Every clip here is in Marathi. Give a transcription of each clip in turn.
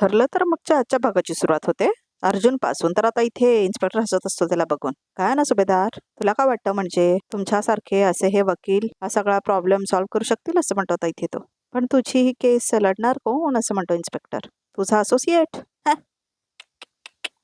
ठरलं तर मगच्या आजच्या भागाची सुरुवात होते अर्जुन पासून. तर आता इथे इन्स्पेक्टर हसत असतो त्याला बघून. काय ना सुभेदार, तुला काय वाटतं म्हणजे तुमच्यासारखे असे हे वकील हा सगळा प्रॉब्लेम सॉल्व्ह करू शकतील असं म्हणतो आता इथे तो. पण तुझी ही केस लढणार कोण असं म्हणतो इन्स्पेक्टर. तुझा असोसिएट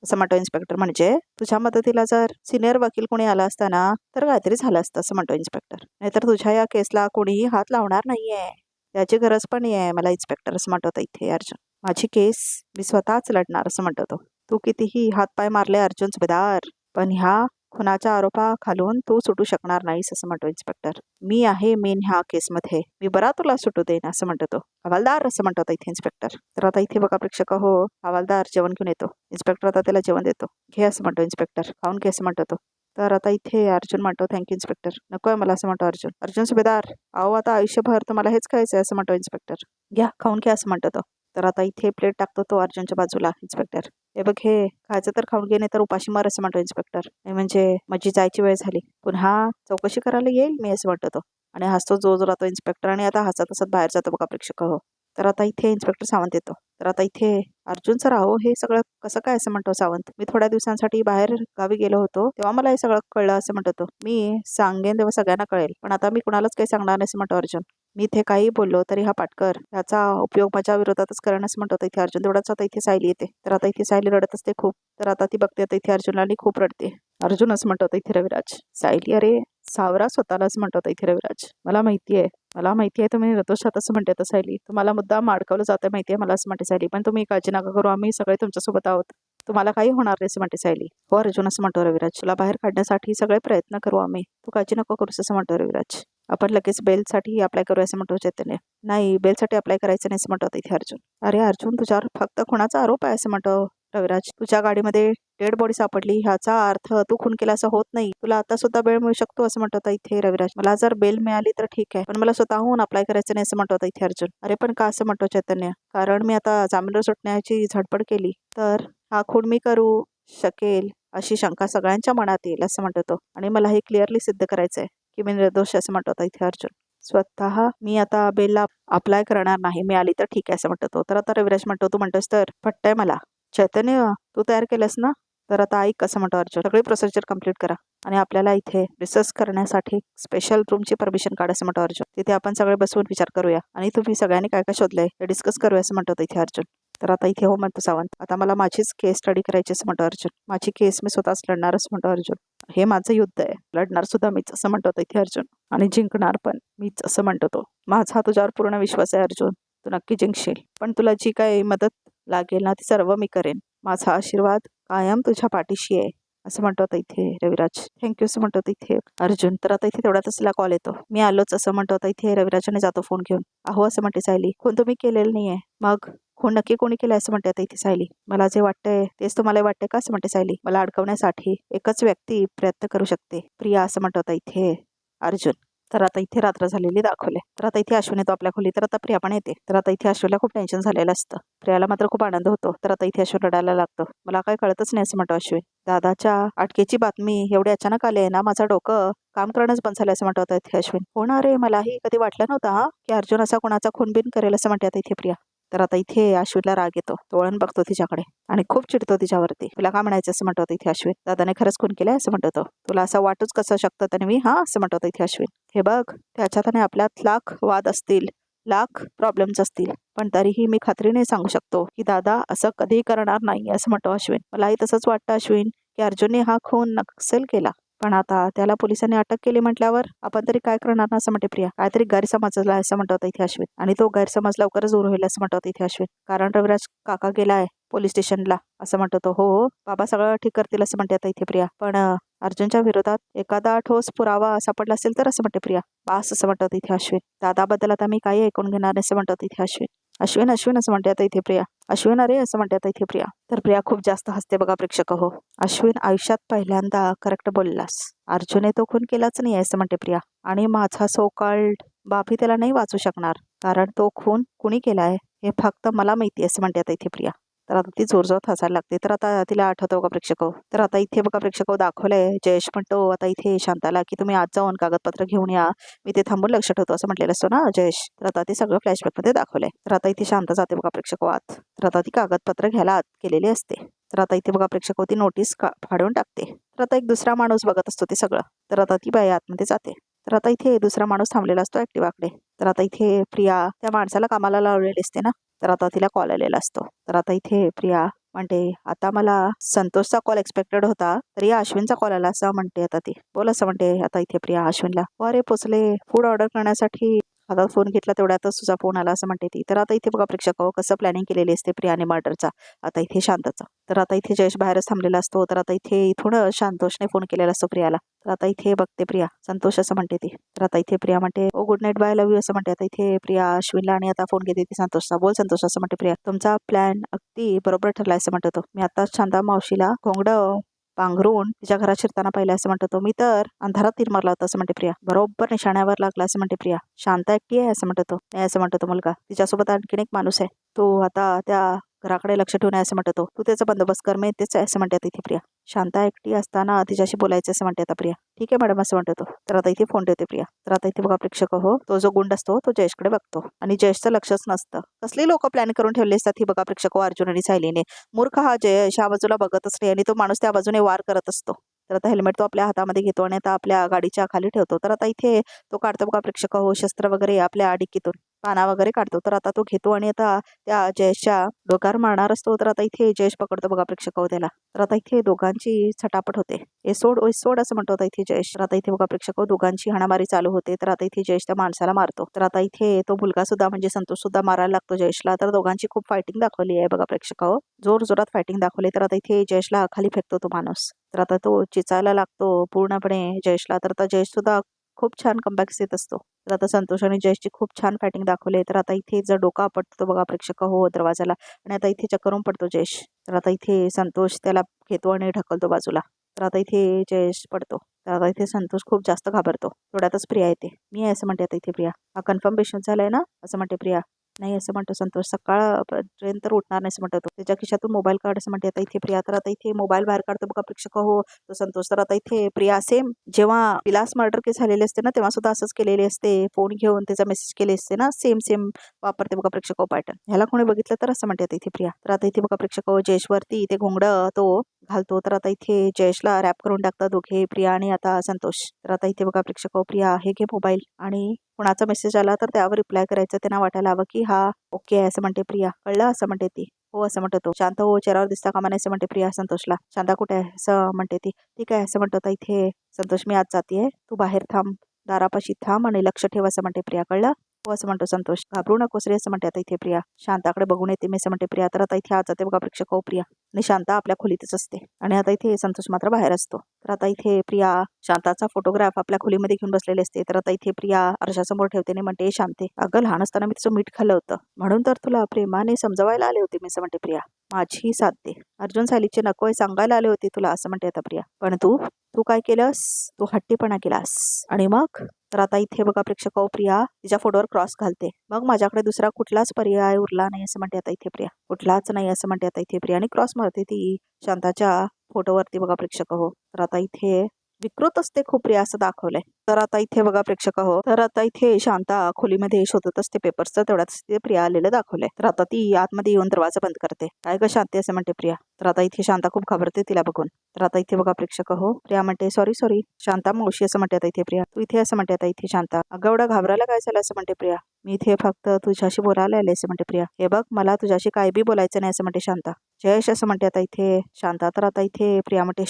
असं म्हणतो इन्स्पेक्टर. म्हणजे तुझ्या मदतीला जर सिनियर वकील कोणी आला असता ना तर काहीतरी झालं असतं असं म्हणतो इन्स्पेक्टर. नाहीतर तुझ्या या केसला कोणीही हात लावणार नाहीये, याची गरज पण आहे मला इन्स्पेक्टर असं म्हणतो आता इथे अर्जुन. माझी केस मी स्वतःच लढणार असं म्हणतो तो. तू कितीही हातपाय मारले अर्जुन सुभेदार, पण ह्या खुनाच्या आरोपाखालून तू सुटू शकणार नाहीस असं म्हणतो इन्स्पेक्टर. मी आहे मेन ह्या केसमध्ये, मी बरा तुला सुटू देईन असं म्हणतो तो. हवालदार असं म्हणतो आता इथे इन्स्पेक्टर. तर आता इथे बघा प्रेक्षक हो, हवालदार जेवण घेऊन येतो. इन्स्पेक्टर आता त्याला जेवण देतो. घे असं म्हणतो इन्स्पेक्टर, खाऊन घे असं म्हणतो तो. तर आता इथे अर्जुन म्हणतो थँक्यू इन्स्पेक्टर. नकोय मला असं म्हणतो अर्जुन. अर्जुन सुभेदार अहो आता आयुष्यभर तुम्हाला हेच खायचंय असं म्हणतो इन्स्पेक्टर. घ्या खाऊन घ्या असं म्हणतो तो. तर आता इथे प्लेट टाकतो तो अर्जुनच्या बाजूला इन्स्पेक्टर. हे बघ हे खायचं तर खाऊन घे नाही तर उपाशी मार असं म्हणतो इन्स्पेक्टर. नाही म्हणजे माझी जायची वेळ झाली, पुन्हा चौकशी करायला येईल मी असं म्हणतो तो. आणि हसतो जो राहतो इन्स्पेक्टर आणि आता हसत हसत बाहेर जातो बघा प्रेक्षक हो. तर आता इथे इन्स्पेक्टर सावंत येतो. तर आता इथे अर्जुन सर अहो हे सगळं कसं काय असं म्हणतो सावंत. मी थोड्या दिवसांसाठी बाहेर गावी गेलो होतो तेव्हा मला हे सगळं कळलं असं म्हणतो तो. मी सांगेन तेव्हा सगळ्यांना कळेल, पण आता मी कुणालाच काही सांगणार नाही असं म्हणतो अर्जुन. मी इथे काही बोललो तरी हा पाटकर याचा उपयोग माझ्या विरोधातच करणं असं म्हणतो इथे अर्जुन. तेवढाच आता इथे सायली येते. तर आता इथे सायली रडत असते खूप. तर आता ती बघते आता इथे अर्जुनला आणि खूप रडते. अर्जुन असं म्हणतो इथे रविराज. सायली अरे सावरा स्वतःला असं म्हणतो इथे रविराज. मला माहितीये तुम्ही निर्दोष आहात असं म्हणते सायली. तुम्हाला मुद्दाम अडकवलं जातं माहितीये मला असं म्हणते सायली, पण तुम्ही काळजी नका करू, आम्ही सगळे तुमच्यासोबत आहोत, तुम्हाला काही होणार नाही असं म्हणते सायली. हो अर्जुन असं म्हणतो रविराज. तुला बाहेर काढण्यासाठी सगळे प्रयत्न करू आम्ही, तू काळजी नको करूस असं म्हणतो रविराज. आपण लगेच बेलसाठी अप्लाय करू असं म्हणतो चैतन्य. नाही बेलसाठी अप्लाय करायचं नाही असं म्हणतो इथे अर्जुन. अरे अर्जुन तुझ्यावर फक्त खुनाचा आरोप आहे असं म्हणतो रविराज. तुझ्या गाडीमध्ये डेड बॉडी सापडली ह्याचा अर्थ तू खून केला असं होत नाही, तुला आता सुद्धा बेल मिळू शकतो असं म्हणतो इथे रविराज. मला जर बेल मिळाली तर ठीक आहे, पण मला स्वतःहून अप्लाय करायचं नाही असं म्हणतो इथे अर्जुन. अरे पण का असं म्हणतो चैतन्य. कारण मी आता जामीनवर सुटण्याची धडपड केली तर हा खून मी करू शकेल अशी शंका सगळ्यांच्या मनात येईल असं म्हणतो तो. आणि मला हे क्लिअरली सिद्ध करायचंय की मी निर्दोष असं म्हणतो इथे अर्जुन. स्वतः मी आता बेलला अप्लाय करणार नाही, मिळाली तर ठीक आहे असं म्हणतो तो. तर आता रविराज म्हणतो तू म्हणतोस तर पटतंय मला. चैतन्य तू तयार केलंस ना, तर आता ऐक कसं म्हणतो अर्जुन. सगळी प्रोसिजर कंप्लीट करा आणि आपल्याला इथे रिसर्च करण्यासाठी स्पेशल रूमची परमिशन काढ असं म्हणतो अर्जुन. तिथे आपण सगळे बसून विचार करूया आणि तुम्ही सगळ्यांनी काय काय शोधलंय ते डिस्कस करूया असं म्हणतो इथे अर्जुन. तर आता इथे हो म्हणतो सावंत. आता मला माझीच केस स्टडी करायची असं म्हणतो अर्जुन. माझी केस मी स्वतःच लढणार असं म्हणतो अर्जुन. हे माझं युद्ध आहे, लढणार सुद्धा मीच असं म्हणतो इथे अर्जुन. आणि जिंकणार पण मीच असं म्हणतो तो. माझा तुझ्यावर पूर्ण विश्वास आहे अर्जुन, तू नक्की जिंकशील. पण तुला जी काही मदत लागेल ना ती सर्व मी करेन. माझा आशीर्वाद कायम तुझ्या पाठीशी आहे असं म्हणतो इथे रविराज. थँक्यू असं म्हणतो इथे अर्जुन. तर आता इथे तेवढ्यातच तिला कॉल येतो. मी आलोच असं म्हणतो इथे रविराजाने जातो फोन घेऊन. अहो असं म्हणते सायली. खून तुम्ही केलेलं नाहीये. मग खून नक्की कोणी केलं असं म्हणते आता इथे सायली. मला जे वाटतंय तेच तुम्हाला वाटतंय का असं म्हणते सायली. मला अडकवण्यासाठी एकच व्यक्ती प्रयत्न करू शकते, प्रिया असं म्हणतो इथे अर्जुन. तर आता इथे रात्र झालेली दाखवले. तर आता इथे अश्विन येतो आपल्या खोली. तर आता प्रिया पण येते. तर आता इथे अश्विनला खूप टेन्शन झालेलं असतं. प्रियाला मात्र खूप आनंद होतो. तर आता इथे अश्विन रडायला लागतो. मला काय कळतच नाही असं म्हणतो अश्विन. दादाच्या अटकेची बातमी एवढी अचानक आली आहे ना, माझं डोकं काम करणंच बंद झालं असं म्हणतो इथे अश्विन. होणार आहे, मलाही कधी वाटलं नव्हतं हा की अर्जुन असा कोणाचा खूनबिन करेल असं म्हणते आता इथे प्रिया. तर आता इथे अश्विनला राग येतो. तो वळण बघतो तिच्याकडे आणि खूप चिडतो तिच्यावरती. तुला काय म्हणायचं असं म्हणतो इथे अश्विन. दादाने खरंच खून केलाय असं म्हणतो तो. तुला असं वाटूच कसं शकतं त्याने मी हा असं म्हणतो इथे अश्विन. हे बघ त्याच्यात आणि आपल्यात लाख वाद असतील, लाख प्रॉब्लेम्स असतील, पण तरीही मी खात्रीने सांगू शकतो की दादा असं कधीही करणार नाही असं म्हणतो अश्विन. मलाही तसंच वाटतं अश्विन की अर्जुनने हा खून नक्सेल केला, पण आता त्याला पोलिसांनी अटक केली म्हटल्यावर आपण तरी काय करणार ना असं म्हणते प्रिया. काहीतरी गैरसमजला असं म्हणतो इथे अश्विन. आणि तो गैरसमज लवकरच दूर होईल असं म्हणतो इथे अश्विन. कारण रविराज काका गेलाय पोलीस स्टेशनला असं म्हणतो तो. हो बाबा सगळं ठीक करतील असं म्हणते आता इथे प्रिया. पण अर्जुनच्या विरोधात एखादा ठोस पुरावा सापडला असेल तर असं म्हणते प्रिया. बास असं म्हणतो इथे अश्विन. दादाबद्दल आता मी काही ऐकून घेणार नाही असं म्हणतो इथे अश्विन. अश्विन अश्विन असं म्हणते आता इथे प्रिया. अश्विन अरे असं म्हणते आता इथे प्रिया. तर प्रिया खूप जास्त हसते बघा प्रेक्षक हो. अश्विन आयुष्यात पहिल्यांदा करेक्ट बोललास. अर्जुनने तो खून केलाच नाही असं म्हणते प्रिया. आणि माझा सो कॉल्ड बापी त्याला नाही वाचू शकणार, कारण तो खून कुणी केलाय हे फक्त मला माहिती असं म्हणते आता इथे प्रिया. तर आता ती जोरजोरात हसायला लागते. तर आता तिला आठवतं बघा प्रेक्षक हो. तर आता इथे बघा प्रेक्षक हो दाखवलंय जयेश म्हणतो आता इथे शांताला की तुम्ही आज जाऊन कागदपत्र घेऊन या, मी ते थांबून लक्ष ठेवतो असं म्हटलेलं असतो ना जयेश. तर आता ते सगळं फ्लॅशबॅक मध्ये दाखवलंय. तर आता इथे शांत जाते बघा प्रेक्षक हो आत. तर आता ती कागदपत्र घ्यायला आत गेलेली असते. तर आता इथे बघा प्रेक्षक हो ती नोटीस फाडून टाकते. तर आता एक दुसरा माणूस बघत असतो ते सगळं. तर आता ती बाई आतमध्ये जाते. तर आता इथे दुसरा माणूस थांबलेला असतो ऍक्टिव्हाकडे. तर आता इथे प्रिया त्या माणसाला कामाला लावलेली असते ना. तर आता तिला कॉल आलेला असतो. तर आता इथे प्रिया म्हणते आता मला संतोषचा कॉल एक्सपेक्टेड होता तरी अश्विनचा कॉल आला असं म्हणते आता ती. बोल असं म्हणते आता इथे प्रिया अश्विनला. अरे पोचले, फूड ऑर्डर करण्यासाठी हातात फोन घेतला तेवढ्यातच तुझा फोन आला असं म्हणते ती. तर आता इथे बघा प्रेक्षक हो कसं प्लॅनिंग केलेली असते प्रियाने मर्डरचा. आता इथे शांताचा. तर आता इथे जयेश बाहेरच थांबलेला असतो. तर आता इथे इथून संतोषने फोन केलेला असतो प्रियाला. तर आता इथे बघते प्रिया संतोष असं म्हणते ती. तर आता इथे प्रिया म्हणते oh good night bye love you असं म्हणते. आता इथे प्रिया अश्विनला आणि आता फोन घेते ती संतोषचा. बोल संतोष असं म्हणते प्रिया. तुमचा प्लॅन अगदी बरोबर ठरलाय असं म्हणतो तो. मी आता शांता मावशीला घोंगडं पांघरून तिच्या घरात शिरताना पाहिलं असं म्हणतो तो. मी तर अंधारात तीर मारला होता असं म्हणते प्रिया. बरोबर निशाण्यावर लागला असं म्हणते प्रिया. शांता एकटी आहे असं म्हणतो तो. नाही असं म्हणतो तो मुलगा. तिच्यासोबत आणखीन एक माणूस आहे, तो आता त्या घराकडे लक्ष ठेवून आहे असं म्हणतो तो. तू त्याचा बंदोबस्त कर, मी तेच आहे असं म्हणते तिथे प्रिया. शांता एकटी असताना तिच्याशी बोलायचं असं म्हणते आता प्रिया. ठीक आहे मॅडम असं म्हणतो तो. तर आता इथे फोन ठेवते प्रिया. तर आता इथे बघा प्रेक्षक हो तो जो गुंड असतो तो जयेशकडे बघतो आणि जयेशचं लक्षच नसतं. कसली लोक प्लॅन करून ठेवले असतात ही बघा प्रेक्षक हो अर्जुन आणि सायलीने. मूर्ख हा जयेश ह्या बाजूला बघतच नाही आणि तो माणूस त्या बाजूने वार करत असतो. तर आता हेल्मेट तो आपल्या हातामध्ये घेतो आणि आता आपल्या गाडीच्या खाली ठेवतो. तर आता इथे तो काढतो बघा प्रेक्षक हो शस्त्र वगैरे आपल्या डिक्कीतून पाना वगैरे काढतो. तर आता तो घेतो आणि आता त्या जयेशच्या डोक्यावर मारणार असतो. तर आता इथे जयेश पकडतो बघा प्रेक्षक हो त्याला. तर आता इथे दोघांची छटापट होते. ए सोड असं म्हणतो आता इथे जयेश. तर आता इथे बघा प्रेक्षक हो दोघांची हाणामारी चालू होते. तर आता इथे जयेश त्या माणसाला मारतो. तर आता इथे तो मुलगा सुद्धा म्हणजे संतोष सुद्धा मारायला लागतो जयेशला. तर दोघांची खूप फायटिंग दाखवली आहे बघा प्रेक्षक हो. जोर जोरात फायटिंग दाखवली. तर आता इथे जयेशला खाली फेकतो तो माणूस. तर आता तो चिचायला लागतो पूर्णपणे जयेशला. तर आता जयेश सुद्धा खूप छान कमबॅक्स येत असतो. तर आता संतोष आणि जयेशची खूप छान फायटिंग दाखवली. तर आता इथे जर डोका आपटतो बघा प्रेक्षक हो दरवाजाला आणि आता इथे चक्करून पडतो जयेश. तर आता इथे संतोष त्याला घेतो आणि ढकलतो बाजूला. तर आता इथे जयेश पडतो. तर आता इथे संतोष खूप जास्त घाबरतो. थोड्यातच प्रिया येते. मी आहे असं म्हणते आता इथे प्रिया. हा कन्फर्म पेशंट झालाय ना असं म्हणते प्रिया. नाही असं म्हणतो संतोष. सकाळपर्यंत तर उठणार नाही असं म्हणतो तो. त्याच्या खिशातून मोबाईल काढ असं म्हणते आता इथे प्रिया. तर आता इथे मोबाईल बाहेर काढतो बघा प्रेक्षक हो तो संतोष. तर आता इथे प्रिया सेम जेव्हा विलास मर्डर केस झालेले असते ना तेव्हा सुद्धा असंच केलेले असते. फोन घेऊन त्याचा मेसेज केले असते ना सेम वापरते बघा प्रेक्षक हो पॅटर्न. ह्याला कोणी बघितलं तर असं म्हणते आता इथे प्रिया. तर आता इथे बघा प्रेक्षक हो जयेशवरती इथे घोंगडं तो घालतो. तर आता इथे जयेशला रॅप करून टाकतात दोघे प्रिया आणि आता संतोष. तर आता इथे बघा प्रेक्षक हो प्रिया हे घे मोबाईल आणि कोणाचा मेसेज आला तर त्यावर रिप्लाय करायचं. त्यांना वाटायला हवं की हा ओके आहे असं म्हणते प्रिया. कळलं असं म्हणते ती. हो असं म्हणतो तो. शांत हो चेहऱ्यावर दिसता कामा नाही असं म्हणते प्रिया संतोषला. शांता कुठे आहे असं म्हणते ती. ठीक आहे असं म्हणतो आता इथे संतोष. मी आज जातीये, तू बाहेर थांब, दारापाशी थांब आणि लक्ष ठेव असं म्हणते प्रिया. कळलं हो असं म्हणतो संतोष. घाबरू नकोस रे असं म्हणते आता इथे प्रिया. शांताकडे बघून येते मी असं म्हणते प्रिया. तर आता इथे आज जाते बघा प्रेक्षक हो प्रिया आणि शांता आपल्या खोलीतच असते आणि आता इथे संतोष मात्र बाहेर असतो. तर आता इथे प्रिया शांताचा फोटोग्राफ आपल्या खोलीमध्ये घेऊन बसलेले असते. तर आता इथे प्रिया आरशासमोर ठेवते आणि म्हणते शांते अगं लहान असताना मी तुझं मीठ खाल्लं होतं म्हणून तर तुला प्रेमाने समजवायला आले होते मी असं म्हणते प्रिया. माझी साथ दे. अर्जुन सायलीचे नकोय सांगायला आले होते तुला असं म्हणते आता प्रिया. पण तू काय केलंस, तू हट्टीपणा केलास आणि मग. तर आता इथे बघा प्रेक्षक हो प्रिया तिच्या फोटोवर क्रॉस घालते. मग माझ्याकडे दुसरा कुठलाच पर्याय उरला नाही असं म्हणते आता इथे प्रिया. कुठलाच नाही असं म्हणते आता इथे प्रिया आणि क्रॉस मारते ती शांताच्या फोटोवरती बघा प्रेक्षक हो. तर आता इथे विकृत असते खूप प्रिया असं दाखवलंय. तर आता इथे बघा प्रेक्षक हो. तर आता इथे शांता खोलीमध्ये शोधत असते पेपर्स. तर तेवढ्याच ते प्रिया आलेलं दाखवलंय. तर आता ती आतमध्ये येऊन दरवाजा बंद करते. काय ग शांती असं म्हणते प्रिया. तर आता इथे शांता खूप घाबरते तिला बघून. तर आता इथे बघा प्रेक्षक हो प्रिया म्हणते सॉरी शांता मावशी असं म्हणते आता इथे प्रिया. तू इथे असं म्हणते आता इथे शांता. अगं एवढा घाबरायला काय झालं असं म्हणते प्रिया. मी इथे फक्त तुझ्याशी बोलायला आले असं म्हणते प्रिया. हे बघ मला तुझ्याशी काय बी बोलायचं नाही असं म्हणते शांता. जयेश असं म्हणते आता इथे शांता. तर आता इथे प्रिया म्हणते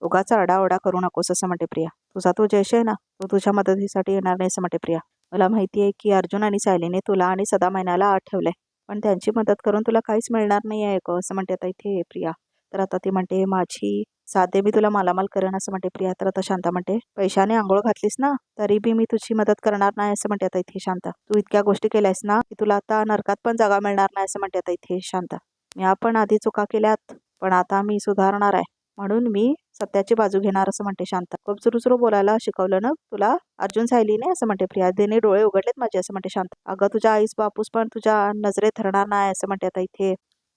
उगाच आरडाओरडा करू नकोस असं म्हणते प्रिया. तुझा तो जयेश आहे ना तो तुझ्या मदतीसाठी येणार नाही असं म्हणते प्रिया. मला माहिती आहे की अर्जुन आणि सायलीने तुला आणि सदा महिन्याला आत ठेवलंय पण त्यांची मदत करून तुला काहीच मिळणार नाही आहे असं म्हणते आता इथे प्रिया. तर आता ती म्हणते माझी साधे मी तुला मालामाल करेन असं म्हणते प्रिया. तर आता शांता म्हणते पैशाने आंघोळ घातलीस ना तरी बी मी तुझी मदत करणार नाही असं म्हणते आता इथे शांता. तू इतक्या गोष्टी केल्यास ना की तुला आता नरकात पण जागा मिळणार नाही असं म्हणते आता इथे शांता. मी आपण आधी चुका केल्यात पण आता मी सुधारणार आहे म्हणून मी सत्याची बाजू घेणार असं म्हणते शांता. खूप सुरू बोलायला शिकवलं ना तुला अर्जुन सायलीने असं म्हणते प्रिया. तिने डोळे उघडलेत माझे असं म्हणते शांता. अगं तुझ्या आईस बापूस पण तुझ्या नजरेत धरणार नाही असं म्हणते आता इथे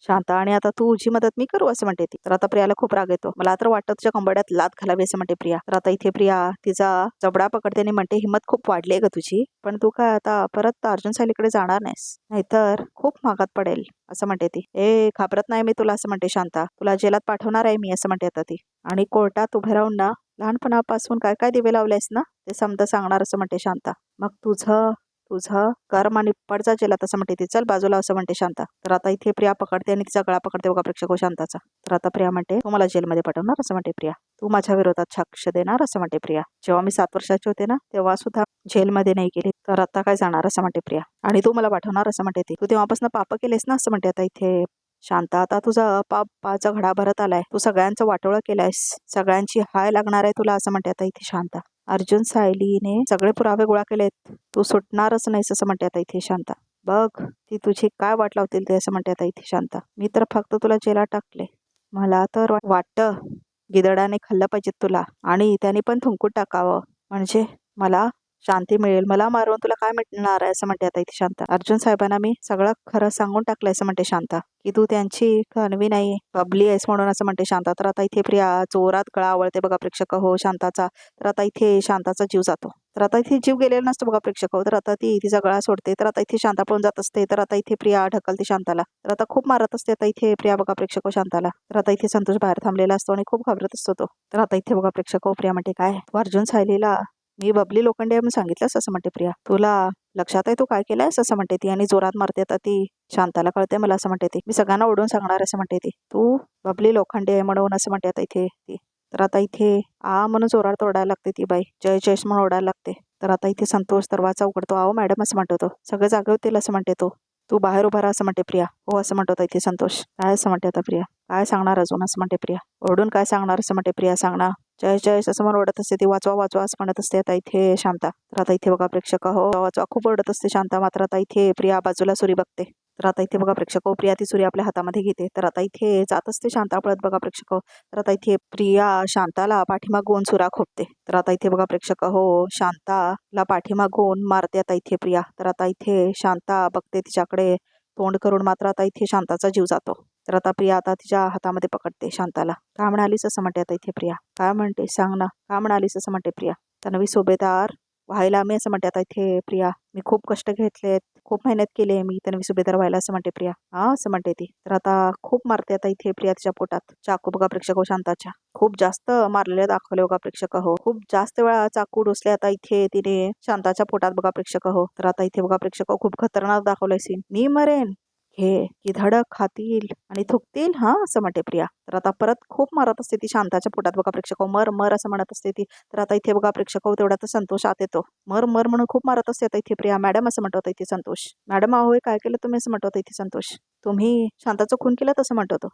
शांता आणि आता तुझी मदत मी करू असं म्हणते ती. तर आता प्रियाला खूप राग येतो. मला तर वाटतं तुझ्या कंबड्यात लात घालावी असं म्हणते प्रिया. तर आता इथे प्रिया तिचा जबडा पकडते आणि म्हणते हिंमत खूप वाढली आहे ग तुझी, पण तू काय आता परत अर्जुन सायलीकडे जाणार नाहीस, नाहीतर खूप महागात पडेल असं म्हणते ती. घाबरत नाही मी तुला असं म्हणते शांता. तुला जेलात पाठवणार आहे मी असं म्हणते आता ती. आणि कोर्टात उभे राहून ना लहानपणापासून काय काय दिवे लावलेस ना ते समजा सांगणार असं म्हणते शांता. मग तुझं तुझं कर्म आणि पडचा जेलात असं म्हणते ती. चल बाजूला असं म्हणते शांता. तर आता इथे प्रिया पकडते आणि तिचा गळा पकडते बघा प्रेक्षक शांताचा. तर आता प्रिया म्हणते तू मला जेलमध्ये पाठवणार असं म्हणते प्रिया. तू माझ्या विरोधात साक्ष देणार असं म्हणते प्रिया. जेव्हा मी 7 वर्षाचे होते ना तेव्हा सुद्धा जेलमध्ये नाही गेली, तर आता काय जाणार असं म्हणते प्रिया. आणि तू मला पाठवणार असं म्हणते ती. तू तेव्हापासून पाप केलेस ना असं म्हणते आता इथे शांता. आता तुझा पापाचा घडा भरत आलाय. तू सगळ्यांचं वाटोळं केलंयस, सगळ्यांची हाय लागणार आहे तुला असं म्हणते आता इथे शांता. अर्जुन सायलीने सगळे पुरावे गोळा केलेत, तू सुटणारच नाहीस असं म्हणते आता इथे शांता. बघ ती तुझी काय वाट लावतील ते असं म्हणते आता इथे शांता. मी तर फक्त तुला जेलात टाकले, मला तर वाटतं गिदडाने खाल्लं पाहिजे तुला आणि त्याने पण थुंकून टाकावं, म्हणजे मला शांती मिळेल. मला मारून तुला काय मिळणार आहे असं म्हणते आता इथे शांता. अर्जुन साहेबांना मी सगळं खरं सांगून टाकलंय असं म्हणते शांता, की तू त्यांची कणवी नाही बबली आहेस म्हणून असं म्हणते शांता. तर आता इथे प्रिया जोरात गळा आवळते बघा प्रेक्षक हो शांताचा. तर आता इथे शांताचा जीव जातो. तर आता इथे जीव गेलेला नसतो बघा प्रेक्षक हो. तर आता ती तिचा गळा सोडते. तर आता इथे शांता पळून जात असते. तर आता इथे प्रिया ढकलते शांताला. तर आता खूप मारत असते आता इथे प्रिया बघा प्रेक्षक हो शांताला. तर आता इथे संतोष बाहेर थांबलेला असतो आणि खूप घाबरत असतो तो. तर आता इथे बघा प्रेक्षक हो प्रिया म्हणते काय तू अर्जुन सायलीला मी बबली लोखंडे म्हणून सांगितलंस असं म्हणते प्रिया. तुला लक्षात आहे तू काय केलंयस असं म्हणते ती. आणि जोरात मारते आता ती शांताला. कळते मला असं म्हणते ती. मी सगळ्यांना ओढून सांगणार असं म्हणते ती. तू बबली लोखंडे आहे म्हणून असं म्हणते आता इथे ती. तर आता इथे म्हणून जोरात ओरडायला लागते ती बाई. जय जयश म्हणून ओरडायला लागते. तर आता इथे संतोष दरवाजा उघडतो. आओ मॅडम असं म्हणतो तो. सगळे जागे होतील असं म्हणते तो. तू बाहेर उभा राहा असं म्हणते प्रिया. हो असं म्हणतो इथे संतोष. काय असं म्हणते आता प्रिया. काय सांगणार अजून असं म्हणते प्रिया. ओरडून काय सांगणार असं म्हणते प्रिया. सांग ना. जय जय असं म्हणून ओरडत असते ती. वाचवा वाचवा असं म्हणत असते आता इथे शांता. तर आता इथे बघा प्रेक्षक हो वाचवा खूप ओरडत असते शांता. मात्र आता इथे प्रिया बाजूला सुरी बघते. तर आता इथे बघा प्रेक्षक हो प्रिया ती सुरी आपल्या हातामध्ये घेते. तर आता इथे जात असते शांता पळत बघा प्रेक्षक हो. तर आता इथे प्रिया शांताला पाठीमागून सुरा खोपते. तर आता इथे बघा प्रेक्षक हो शांताला पाठीमागून मारते आता इथे प्रिया. तर आता इथे शांता बघते तिच्याकडे तोंड करून. मात्र आता इथे शांताचा जीव जातो. तर आता प्रिया आता तिच्या हातामध्ये पकडते शांताला. काय म्हणालीस असं म्हणते आता इथे प्रिया. काय म्हणते सांग ना. काय म्हणालीस असं म्हणते प्रिया. तन्वी सुभेदार व्हायला मी असं म्हणते आता इथे प्रिया. मी खूप कष्ट घेतलेत, खूप मेहनत केली आहे मी तन्वी सुभेदार व्हायला असं म्हणते प्रिया. असं म्हणते ती. तर आता खूप मारते आता इथे प्रिया तिच्या पोटात. चाकू बघा प्रेक्षक हो शांताच्या. खूप जास्त मारलेले दाखवले बघा प्रेक्षक हो. खूप जास्त वेळा चाकू डोसले आता इथे तिने शांताच्या पोटात बघा प्रेक्षक हो. तर आता इथे बघा प्रेक्षक हो खूप खतरनाक दाखवलंय सीन. मी मरेन हे की धडक खातील आणि थुकतील असं म्हणते प्रिया. तर आता परत खूप मारत असते ती शांताच्या पोटात बघा प्रेक्षक हो. मर मर असं म्हणत असते ती. तर आता इथे बघा प्रेक्षक हो तेवढा तर संतोष आत येतो. मर मर म्हणून खूप मारत असते आता इथे प्रिया. मॅडम असं म्हणतो इथे संतोष. मॅडम अहो काय केलं तुम्ही असं म्हणतो इथे संतोष. तुम्ही शांताचं खून केलं तसं म्हणतो तो.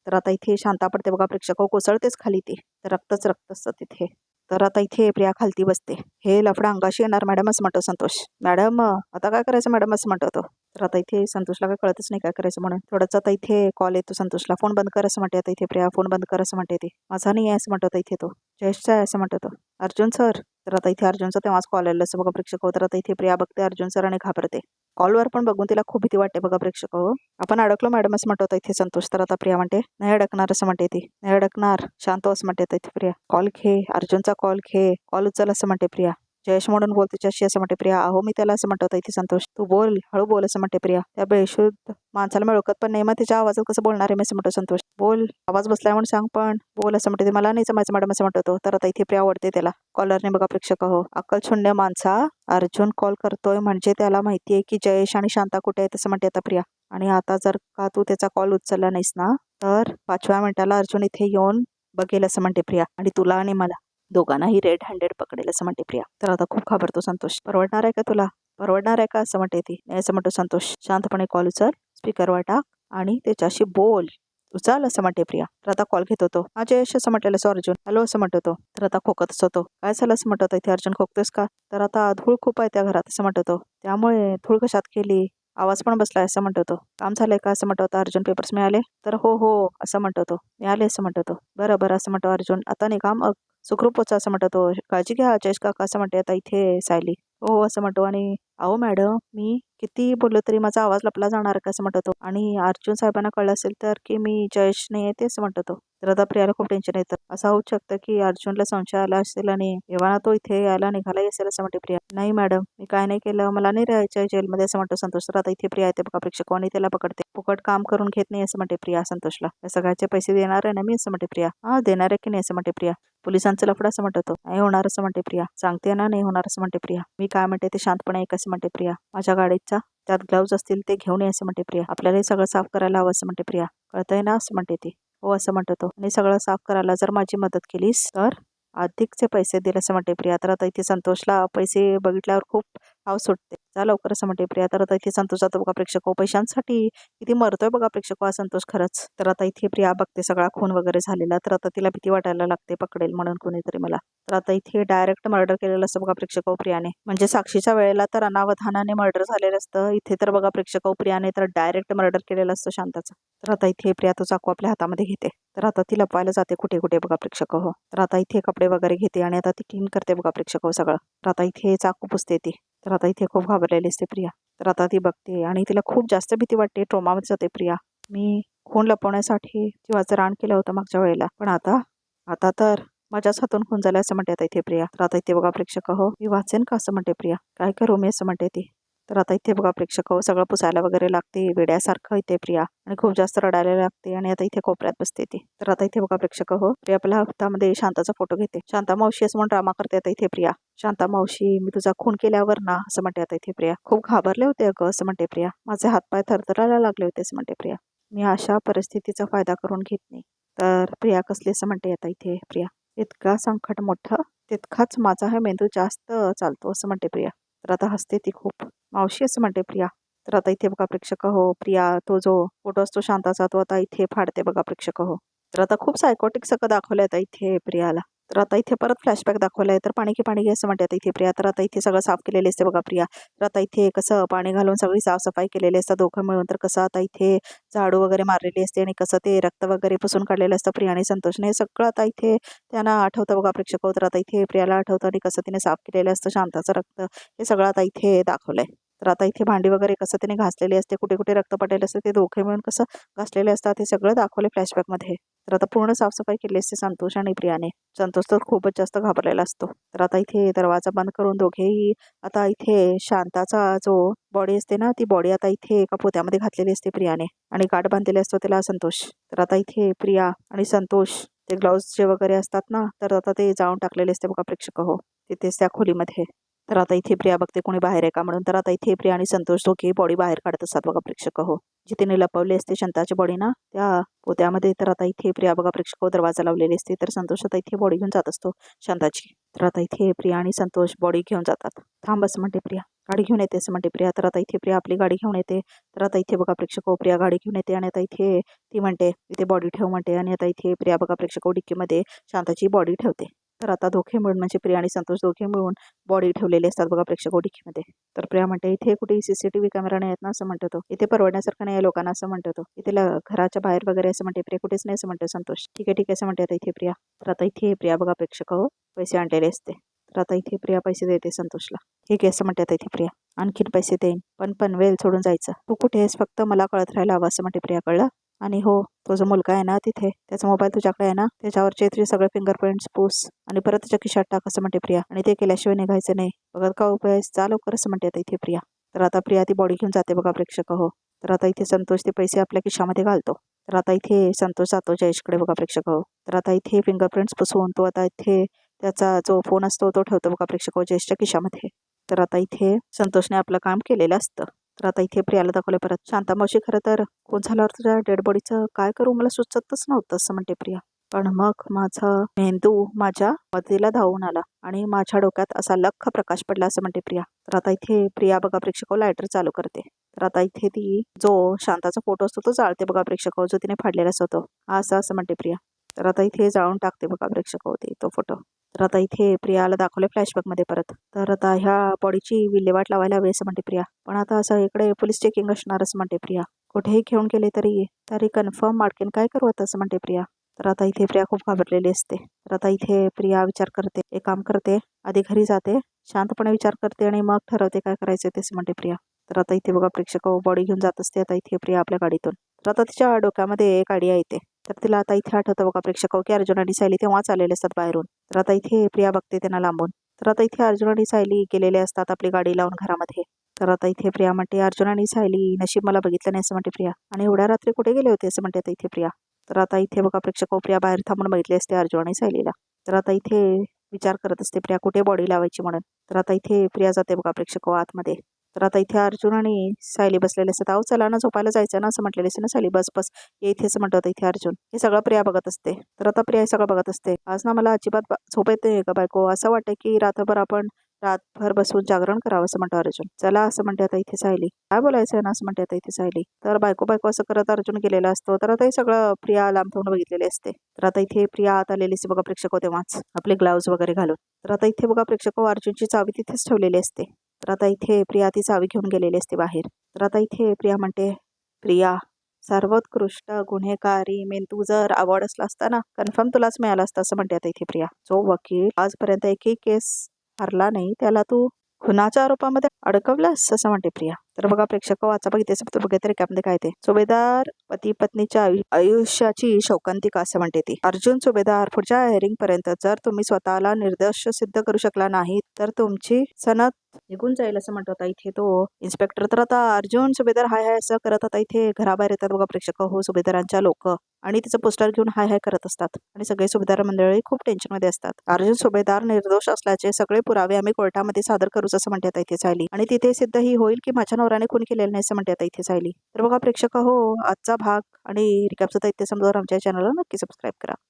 तर आता इथे शांता पडते बघा प्रेक्षक हो. कोसळतेच खाली ती. तर रक्तच रक्त असतं तिथे. तर आता इथे प्रिया खालती बसते. हे लफडा अंगाशी येणार मॅडम असं म्हणतो संतोष. मॅडम आता काय करायचं मॅडम असं म्हणतो तो. तर आता इथे संतोषला काय कळतच नाही काय करायचं म्हणून. थोडंच आता इथे कॉल येतो संतोषला. फोन बंद कर असं म्हणते आता इथे प्रिया. फोन बंद कर असं म्हणते ती. माझा नाही आहे असं म्हणतो इथे तो. जयेशचा आहे असं म्हणतो तो. अर्जुन सर. तर आता इथे अर्जुनचा तेव्हाच कॉल आलेला असं बघा प्रेक्षक हो. तर आता इथे प्रिया बघते अर्जुन सर आणि घाबरते. कॉलवर पण बघून तिला खूप भीती वाटते बघा प्रेक्षक हो. आपण अडकलो मॅडम असं म्हणतो इथे संतोष. तर आता प्रिया म्हणते नाही अडकणार असं म्हणते ती. नाही अडकणार शांत असं म्हणते इथे प्रिया. कॉल घे अर्जुनचा कॉल घे. कॉल उचल असं म्हणते प्रिया. जयेश म्हणून बोल तिच्याशी असं म्हणते प्रिया. अहो मी त्याला असं म्हणतो इथे संतोष. तू बोल हळू बोल असं म्हणते प्रिया. त्या बेशुद्ध माणसाला मी ओळखत पण नाही, मग तिच्या आवाजात कसं बोलणार आहे मी असं म्हणतो संतोष. बोल आवाज बसलाय म्हणून सांग पण बोल असं म्हणते. मला नाही जमायचं मॅडम असं म्हणतो तो. तर आता इथे प्रिया आवडते त्याला. कॉलरने बघा प्रेक्षक हो. अक्कल शून्य माणसा अर्जुन कॉल करतोय म्हणजे त्याला माहितीये की जयेश आणि शांता कुठे आहेत असं म्हणते आता प्रिया. आणि आता जर का तू त्याचा कॉल उचलला नाहीस ना तर 5व्या मिनिटाला अर्जुन इथे येऊन बघेल असं म्हणते प्रिया. आणि तुला आणि मला दोघांनाही रेड हँडेड पकडेल असं म्हणते प्रिया. तर आता खूप घाबरतो संतोष. परवडणार आहे का तुला. परवडणार आहे का असं म्हणते ती. नाही असं म्हणतो संतोष. शांतपणे कॉल उचल स्पीकरवर टाक आणि त्याच्याशी बोल. उचल असं म्हणते प्रिया. तर आता कॉल घेतो तो. जयेश असं म्हटलेलं सो अर्जुन. हॅलो असं म्हणतो तो. तर आता खोकतच होतो. काय झालं असं म्हणतो इथे अर्जुन. खोकतोस का. तर आता धूळ खूप आहे त्या घरात असं म्हणतो तो. त्यामुळे धूळ कशात केली. आवाज पण बसलाय असं म्हणतो तो. काम झालंय का असं म्हणतो होता अर्जुन. पेपर्स मिळाले. तर हो हो असं म्हणतो तो. मिळाले असं म्हणतो तो. बरं बरं असं म्हणतो अर्जुन. आता निघा मग सुखरूप पोचा असं म्हणतो तो. काळजी घ्या जयेश काका असं म्हणते आता इथे सायली. हो असं म्हणतो आणि अहो मॅडम मी किती बोललो तरी माझा आवाज लपला जाणार का असं म्हणतो तो. आणि अर्जुन साहेबांना कळलं असेल तर की मी जयेश नाही आहे ते असं म्हणतो तो. तर आता प्रियाला खूप टेन्शन येतं. असं होऊ शकतं की अर्जुनला संशय आला असेल आणि एव्हा तो इथे यायला निघालाही असेल असं म्हणते प्रिया. नाही मॅडम मी काय नाही केलं, मला नाही राहायचं जेलमध्ये असं म्हणतो संतोष. तर आता इथे प्रिया येते बघा प्रेक्षक आणि त्याला पकडते. फुकट काम करून घेत नाही असं म्हणते प्रिया संतोषला. या सगळ्याचे पैसे देणार आहे ना मी असं म्हणते प्रिया. हा देणार आहे की नाही असं म्हणते प्रिया. पोलिसांचं लफडं असं म्हणतो तो. नाही होणार असं म्हणते प्रिया. सांगते ना नाही होणार असं म्हणते प्रिया. मी काय म्हणते ते शांतपणे ऐक असं म्हणते प्रिया. माझ्या गाडीचा त्यात ग्लाउज असतील ते घेऊन ये असं म्हणते प्रिया. आपल्याला हे सगळं साफ करायला हवं असं म्हणते प्रिया. कळतंय ना असं म्हणते ती. हो असं म्हणतो तो. आणि सगळं साफ करायला जर माझी मदत केलीस तर अधिकचे पैसे दिले असं म्हणते प्रिया. तर आता इथे संतोषला पैसे बघितल्यावर खूप हाव सुटते. जा लवकर असं म्हणते प्रिया. तर आता इथे संतोष जातो बघा प्रेक्षक. पैशांसाठी किती मरतोय बघा प्रेक्षक हा संतोष खरंच. तर आता इथे प्रिया बघते सगळा खून वगैरे झालेला. तर आता तिला भीती वाटायला लागते पकडेल म्हणून कोणीतरी मला. तर आता इथे डायरेक्ट मर्डर केलेलं असतं बघा प्रेक्षक प्रियाने. म्हणजे साक्षीच्या वेळेला तर अनावधानाने मर्डर झालेलं असतं. इथे तर बघा प्रेक्षक प्रियाने तर डायरेक्ट मर्डर केलेलं असतं शांताचं. तर आता इथे प्रिया तो चाकू आपल्या हातामध्ये घेते. तर आता ती लपवायला जाते कुठे कुठे बघा प्रेक्षक हो. तर आता इथे कपडे वगैरे घेते आणि आता ती क्लीन करते बघा प्रेक्षक हो सगळं. तर आता इथे चाकू पुसते ती. तर आता इथे खूप घाबरलेली असते प्रिया. तर आता ती बघते आणि तिला खूप जास्त भीती वाटते. ट्रोमामध्ये जाते प्रिया. मी खून लपवण्यासाठी जीवाचं रान केलं होतं मागच्या वेळेला, पण आता आता तर माझ्याच हातून खून झाला असं म्हणते आता इथे प्रिया. तर आता इथे बघा प्रेक्षक हो मी वाचेन का असं म्हणते प्रिया. काय करू मी असं म्हणते ती. तर आता इथे बघा प्रेक्षक हो सगळं पुसायला वगैरे लागते वेड्यासारखं इथे प्रिया. आणि खूप जास्त रडायला लागते आणि आता इथे कोपऱ्यात बसते ती. तर आता इथे बघा प्रेक्षक हो प्रिया आपल्या हातामध्ये शांताचा फोटो घेते. शांता मावशी असं म्हणून ड्रामा करते आता इथे प्रिया. शांता मावशी मी तुझा खून केल्यावर ना असं म्हणते आता इथे प्रिया. खूप घाबरले होते अगं असं म्हणते प्रिया. माझे हातपाय थरथरायला लागले होते असं म्हणते प्रिया. मी अशा परिस्थितीचा फायदा करून घेत नाही. तर प्रिया कसली असं म्हणते आता इथे प्रिया. इतका संकट मोठं तितकाच माझा हा मेंदू जास्त चालतो असं म्हणते प्रिया. तर आता हसते ती खूप. मावशी असं म्हणते प्रिया. तर आता इथे बघा प्रेक्षक हो प्रिया तो जो फोटो असतो शांताचा तो आता इथे फाडते बघा प्रेक्षक हो. तर आता खूप सायकोटिक सगळं दाखवलंय आता इथे प्रियाला. तर आता इथे परत फ्लॅशबॅक दाखवलाय. तर पाणी की पाणी घे असं म्हणते आता इथे प्रिया. तर आता इथे सगळं साफ केलेले असते बघा प्रिया. तर आता इथे कसं पाणी घालून सगळी साफसफाई केलेली असतं दोघं मिळून. तर कसं आता इथे झाडू वगैरे मारलेली असते आणि कसं ते रक्त वगैरे पुसून काढलेलं असतं प्रिया आणि संतोषने. हे सगळं आता इथे त्यांना आठवतं बघा प्रेक्षक हो. तर आता इथे प्रियाला आठवतं आणि कसं तिने साफ केलेलं असतं शांताचं रक्त. हे सगळं आता इथे दाखवलंय. तर आता इथे भांडी वगैरे कसं तिने घासलेली असते, कुठे कुठे रक्त पडलेलं असते ते दोघे मिळून कसं घासलेले असतात हे सगळं दाखवले फ्लॅशबॅकमध्ये. तर आता पूर्ण साफसफाई केली असते संतोष आणि प्रियाने. संतोष तर खूपच जास्त घाबरलेला असतो. तर आता इथे दरवाजा बंद करून दोघेही आता इथे शांताचा जो बॉडी असते ना ती बॉडी आता इथे एका पोत्यामध्ये घातलेली असते प्रियाने आणि गाठ बांधलेले असतो त्याला संतोष. तर आता इथे प्रिया आणि संतोष ते ग्लाउज जे वगैरे असतात ना तर आता ते जाऊन टाकलेले असते बघा प्रेक्षक हो तिथेच त्या खोलीमध्ये. तर आता इथे प्रिया बघते कोणी बाहेर आहे का म्हणून. तर आता इथे प्रिया आणि संतोष दोघे बॉडी बाहेर काढत असतात बघा प्रेक्षक हो. जिथे लपवली असते शांताची बॉडी ना त्या पोत्यामध्ये. तर आता इथे प्रिया बघा प्रेक्षक दरवाजा लावलेली असते. तर संतोष आता इथे बॉडी घेऊन जात असतो शांताची. तर आता इथे प्रिया आणि संतोष बॉडी घेऊन जातात. थांब असं म्हणते प्रिया. गाडी घेऊन येते असं म्हणते प्रिया. तर आता इथे प्रिया आपली गाडी घेऊन येते. तर आता इथे बघा प्रेक्षक प्रिया गाडी घेऊन येते आणि आता इथे ती म्हणते इथे बॉडी ठेव म्हणते आणि आता इथे प्रिया बघा प्रेक्षक डिक्कीमध्ये शांताची बॉडी ठेवते. तर आता दोघे मिळून म्हणजे प्रिया आणि संतोष दोघे मिळून बॉडी ठेवलेली असतात बघा प्रेक्षक डिक्कीमध्ये. तर प्रिया म्हणते इथे कुठे सीसीटीव्ही कॅमेरा नाही आहेत ना असं म्हणतो तो. इथे परवडण्यासारखं नाही लोकांना असं म्हणतो तो. इथे घराच्या बाहेर वगैरे असं म्हणते प्रिया कुठेच नाही असं म्हणते संतोष. ठीक आहे असं म्हणते आता इथे प्रिया. तर आता इथे प्रिया बघा प्रेक्षक पैसे आणलेले असते. तर आता इथे प्रिया पैसे देते संतोषला. ठीक आहे असं म्हणते आता इथे प्रिया. आणखीन पैसे देईन पण पनवेल सोडून जायचं. तू कुठे आहेस फक्त मला कळत राहायला हवं असं म्हणते प्रिया. कळलं. आणि हो तो जो मुलगा आहे ना तिथे त्याचा मोबाईल तुझ्याकडे आहे ना त्याच्यावरचे तुझे सगळे फिंगरप्रिंट्स पूस आणि परत त्याच्या खिशात टाक असं म्हणते प्रिया. आणि ते केल्याशिवाय निघायचं नाही. बघत का उपाय जा लवकर असं म्हणते आता इथे प्रिया. तर आता प्रिया ती बॉडी घेऊन जाते बघा प्रेक्षक हो. तर आता इथे संतोष ते पैसे आपल्या खिशामध्ये घालतो. तर आता इथे संतोष जातो जयेशकडे बघा प्रेक्षक हो. तर आता इथे फिंगरप्रिंट्स पुसवून तो आता इथे त्याचा जो फोन असतो तो ठेवतो बघा प्रेक्षक जयेशच्या खिशामध्ये. तर आता इथे संतोषने आपलं काम केलेलं असतं. तर आता इथे प्रियाला दाखवले परत. शांता मावशी खरं तर खून झाल्यावर तुझ्या डेड बॉडीचं काय करू मला सुचतच नव्हतं असं म्हणते प्रिया. पण मग माझा मेंदू माझ्या मदतीला धावून आला आणि माझ्या डोक्यात असा लख्ख प्रकाश पडला असं म्हणते प्रिया. तर आता इथे प्रिया बघा प्रेक्षक लायटर चालू करते. तर आता इथे ती जो शांताचा फोटो असतो तो जाळते बघा प्रेक्षक जो तिने फाडलेला असतो असं असं म्हणते प्रिया. तर आता इथे जाळून टाकते बघा प्रेक्षक होते तो फोटो. तर आता इथे प्रियाला दाखवले फ्लॅशबॅकमध्ये परत. तर आता ह्या बॉडीची विल्हेवाट लावायला हवी असं म्हणते प्रिया. पण आता असं इकडे पोलीस चेकिंग असणार असं म्हणते प्रिया. कुठेही घेऊन गेले तरी कन्फर्म मार्किन काय करू आता असं म्हणते प्रिया. तर आता इथे प्रिया खूप घाबरलेली असते. तर आता इथे प्रिया विचार करते एक काम करते आधी घरी जाते शांतपणे विचार करते आणि मग ठरवते काय करायचं ते, असं म्हणते प्रिया. तर आता इथे बघा प्रेक्षक बॉडी घेऊन जात असते आता इथे प्रिया आपल्या गाडीतून. तर आता तिच्या डोक्यामध्ये एक आयडिया येते. तर तिला आता इथे आठवतं बघा प्रेक्षक की अर्जुन आणि सायली तेव्हाच आलेले असतात बाहेरून. तर आता इथे प्रिया बघते त्यांना लांबून. तर आता इथे अर्जुन आणि सायली गेलेले असतात आपली गाडी लावून घरामध्ये. तर आता इथे प्रिया म्हणते अर्जुन आणि सायली नशीब मला बघितलं नाही, असं म्हणते प्रिया. आणि एवढ्या रात्री कुठे गेले होते, असं म्हणते आता इथे प्रिया. तर आता इथे बघा प्रेक्षक प्रिया बाहेर थांबून बघितले असते अर्जुन आणि सायलीला. तर आता इथे विचार करत असते प्रिया कुठे बॉडी लावायची म्हणून. तर आता इथे प्रिया जाते बघा प्रेक्षक आतमध्ये. तर आता इथे अर्जुन आणि सायली बसलेले असतात. अहो चला ना झोपायला जायचं ना, असं म्हटलेले असते ना सायली. बस बस ये इथे, असं म्हणतात इथे अर्जुन. हे सगळं प्रिया बघत असते. तर आता प्रिया हे सगळं बघत असते. आज ना मला अजिबात झोप येते का बायको, असं वाटतं की रात्रभर आपण रातभर बसून जागरण करावं, असं म्हणतो अर्जुन. चला असं म्हणते आता इथे सायली. काय बोलायचं ना, असं म्हणते आता इथे सायली. तर बायको बायको असं करत अर्जुन गेलेला असतो. तर आता हे सगळं प्रिया लांब ठेवून बघितलेले असते. तर आता इथे प्रिया आत आलेली असते बघा प्रेक्षक तेव्हाच आपले ग्लाव्स वगैरे घालून. तर आता इथे बघा प्रेक्षक अर्जुनची चावी तिथेच ठेवलेली असते. तर आता इथे प्रिया ती चावी घेऊन गेलेली असते बाहेर. तर आता इथे प्रिया म्हणते प्रिया सर्वोत्कृष्ट गुन्हेगारी मेंदू जर अवॉर्ड असला असता ना, कन्फर्म तुलाच मिळाला असता, असं म्हणते आता इथे प्रिया. जो वकील आजपर्यंत एकही केस हरला नाही त्याला तू खुनाच्या आरोपामध्ये अडकवलास, असं म्हणते प्रिया. तर बघा प्रेक्षक वाचा बघितले बघितले रेकॅपमध्ये काय ते. सुभेदार पती पत्नीच्या आयुष्याची शौकांतिका, असं म्हणते ती. अर्जुन सुभेदार पुढच्या हेअरिंग पर्यंत जर तुम्ही स्वतःला निर्दोष सिद्ध करू शकला नाही तर तुमची सनद निघून जाईल, असं म्हणतो आता इथे तो इन्स्पेक्टर. तर आता अर्जुन सुभेदार हाय हाय असं करत आता इथे घराबाहेर येतात बघा प्रेक्षक हो सुभेदारांच्या लोक. आणि तिचं पोस्टर घेऊन हाय हाय करत असतात. आणि सगळे सुभेदार मंडळी खूप टेन्शनमध्ये असतात. अर्जुन सुभेदार निर्दोष असल्याचे सगळे पुरावे आम्ही कोर्टामध्ये सादर करूच, असं म्हणते आता इथे सायली. आणि तिथे सिद्ध ही होईल की माझ्या नवऱ्याने खून केलेलं नाही, असं म्हणते आता इथे सायली. तर बघा प्रेक्षक हो आजचा भाग आणि रिकॅप सुद्धा इथे समजावर आमच्या चॅनलला नक्की सबस्क्राईब करा.